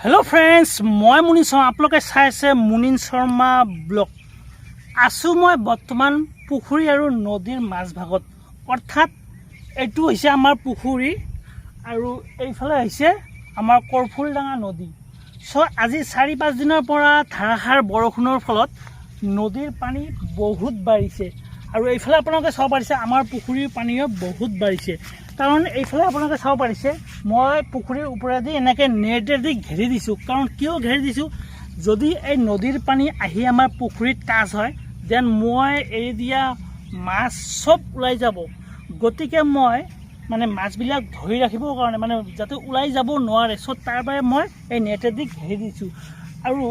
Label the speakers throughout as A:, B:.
A: hello friends मैं मुनिन Sharma आपलोके चाइছে मुनिन Sharma blog आसु मैं बर्तमान पुखुरी और नदीर माझ भागत अर्थात एटू হৈছে आमार पुखुरी और এইফালে হৈছে आमार करफुलडांगा नदी सो আজি 4-5 दिনৰ পৰা ধাৰাসাৰ বৰষুণৰ ফলত নদীৰ পানী বহুত বাঢ়িছে और এইফালে আপোনালোকে চাব পাৰিছে आमार पुखुरीर पानीও बहुत बाढ़िছে कारण এইফালে আপোনালোকে চাব পাৰিছে মই পুখুৰীৰ ওপৰেদি এনেকে নেটেদি ঘেৰি দিছো কাৰণ কিয় ঘেৰি দিছো যদি এই নদীৰ পানী আহি আমাৰ পুখুৰীত টাচ হয় দেন মই এৰি দিয়া মাছ সব উলাই যাব গতিকে মই মানে মাছবিলাক ধৰি ৰাখিবৰ কাৰণে মানে যাতে উলাই যাব নোৱাৰে সো তাৰ বাবে মই এই নেটেদি ঘেৰি দিছো আৰু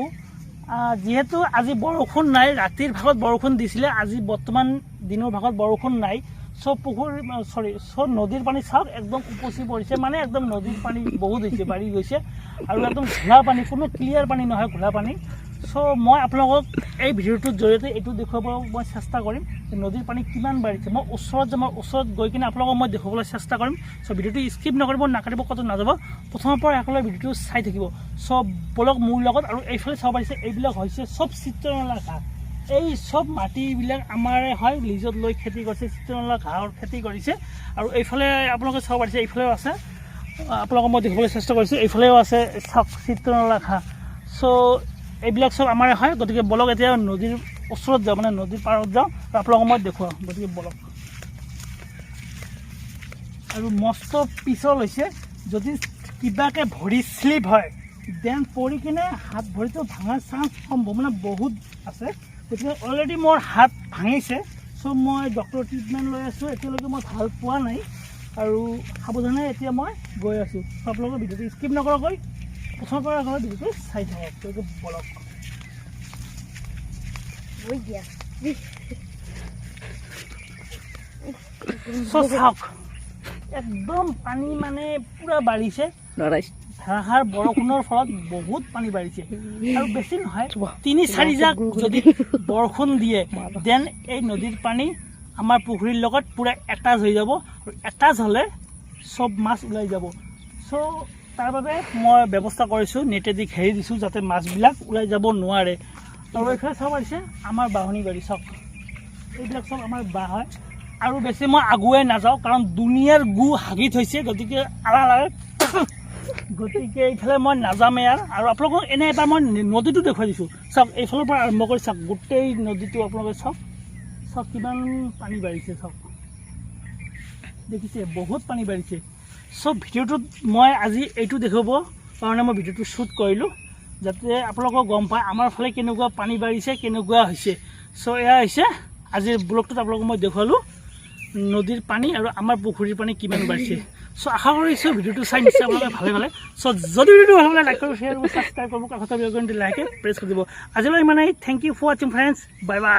A: যেহেতু আজি বৰষুণ নাই ৰাতিৰ ভাগত বৰষুণ দিছিলে আজি বৰ্তমান দিনৰ ভাগত বৰষুণ নাই सब पुखुरी सॉरी सब नदीर पानी चाक एकदम उपसी पड़े माने एकदम नदीर पानी बहुत बाढ़ी गई और एकदम घोला पानी को क्लियर पानी नहय घोला पानी सो मैं आपलोगक এই ভিডিওটোৰ জৰিয়তে এইটো দেখুৱাব মই চেষ্টা কৰিম নদীৰ পানী কিমান বাঢ়িছে মই ওচৰত গৈ কিনে আপোনালোকক মই দেখুৱাবলৈ চেষ্টা কৰিম সো ভিডিওটো স্কিপ নকৰিব নাকাটিব কত নাযাব প্ৰথমৰ পৰা একলৈ ভিডিওটো চাই থাকিব সব ব্লগ মোৰ লগত আৰু এইফালে চাব পাৰিছে এইবিলাক হৈছে সব চিত্ৰনলা ঘাট এই সব মাটিবিলাক আমাৰে হয় লিজত লৈ খেতি কৰিছে চিত্ৰনলা ঘাঁহৰ খেতি কৰিছে আৰু এইফালে আপোনালোকে চাব পাৰিছে এইফালেও আছে আপোনালোকক মই দেখুৱাবলৈ চেষ্টা কৰিছোঁ এইফালেও আছে সব চিত্ৰনলা ঘাঁহ সো এইবিলাক সব আমাৰে হয় গতিকে বলক এতিয়া নদীৰ ওচৰত যাওঁ মানে নদীৰ পাৰত যাওঁ আৰু আপোনালোকক মই দেখুৱাম গতিকে বলক আৰু মস্ত পিছল হৈছে যদি কিবাকে ভৰি স্লিপ হয় দেন পৰি কিনে হাত ভৰিটো ভাঙাৰ চান্স সম্ভাৱনা বহুত আছে গতিকে অলৰেডি মোৰ হাত ভাঙিছে সো মই ডক্টৰ ট্ৰিটমেণ্ট লৈ আছোঁ এতিয়ালৈকে মই ভাল পোৱা নাই আৰু সাৱধানে এতিয়া মই গৈ আছোঁ আপোনালোকৰ ভিডিঅ'টো স্কিপ নকৰাকৈ প্ৰথমৰ পৰা আগলৈ ভিডিঅ'টো চাই থাকক গতিকে বলক সো চাওক একদম পানী মানে পুৰা বাঢ়িছে ধাৰাসাৰ বৰষুণৰ ফলত বহুত পানী বাঢ়িছে আৰু বেছি নহয় 3-4 জাক যদি বৰষুণ দিয়ে দেন এই নদীৰ পানী আমাৰ পুখুৰীৰ লগত পুৰা এটাচ হৈ যাব আৰু এটাচ হ'লে সব মাছ ওলাই যাব সো তাৰ বাবে মই ব্যৱস্থা কৰিছোঁ নেটেদি ঘেৰি দিছোঁ যাতে মাছবিলাক ওলাই যাব নোৱাৰে আৰু এইফালে চাব পাৰিছে আমাৰ বাহনী গাড়ী চাওক এইবিলাক সব আমাৰ বাহ হয় আৰু বেছি মই আগুৱাই নাযাওঁ কাৰণ দুনিয়াৰ গু হাগি থৈছে গতিকে আলালে গতিকে এইফালে মই নাযামে আৰু আপোনালোকক এনে এবাৰ মই নদীটো দেখুৱাই দিছোঁ চাওক এইফালৰ পৰা আৰম্ভ কৰি চাওক গোটেই নদীটো আপোনালোকে চাওক কিমান পানী বাঢ়িছে চাওক দেখিছে বহুত পানী বাঢ়িছে সব ভিডিঅ'টোত মই আজি এইটো দেখুৱাব কাৰণে মই ভিডিঅ'টো শ্বুট কৰিলোঁ যাতে আপোনালোকক গম পায় আমাৰ ফালে কেনেকুৱা পানী বাঢ়িছে কেনেকুৱা হৈছে সো এয়া হৈছে আজিৰ ব্লগটোত আপোনালোকক মই দেখুৱালোঁ নদীৰ পানী আৰু আমাৰ পুখুৰীৰ পানী কিমান বাঢ়িছে সো আশা কৰিছোঁ ভিডিঅ'টো চাই নিশ্চয় আপোনালোকে ভালে ভালে সো যদি ভিডিঅ'টো ভাল লাগে লাইক কৰিব শ্বেয়াৰ কৰিব ছাবস্ক্ৰাইব কৰিব কাষতে বেল আইকনটো লাইকে প্ৰেছ কৰি দিব আজিলৈ ইমানেই থেংক ইউ ফৰ ৱাচিং ফ্ৰেণ্ডছ বাই বাই